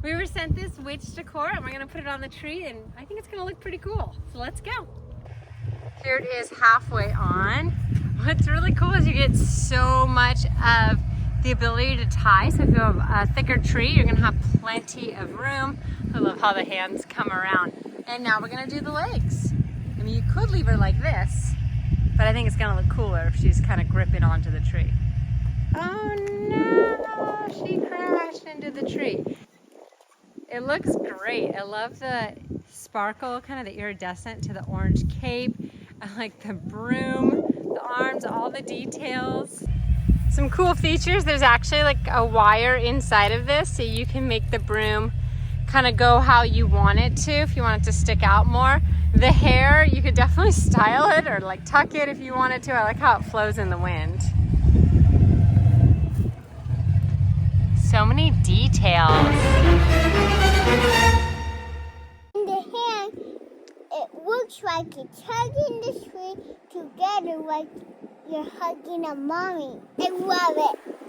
We were sent this witch decor and we're gonna put it on the tree and I think it's gonna look pretty cool. So let's go. Here it is halfway on. What's really cool is you get so much of the ability to tie. So if you have a thicker tree, you're gonna have plenty of room. I love how the hands come around. And now we're gonna do the legs. I mean, you could leave her like this, but I think it's gonna look cooler if she's kind of gripping onto the tree. Oh no, she crashed into the tree. It looks great. I love the sparkle, kind of the iridescent to the orange cape. I like the broom, the arms, all the details. Some cool features, there's actually like a wire inside of this so you can make the broom kind of go how you want it to, if you want it to stick out more. The hair, you could definitely style it or like tuck it if you wanted to. I like how it flows in the wind. So many details. In the hand, it looks like it's hugging the tree together like you're hugging a mommy. I love it.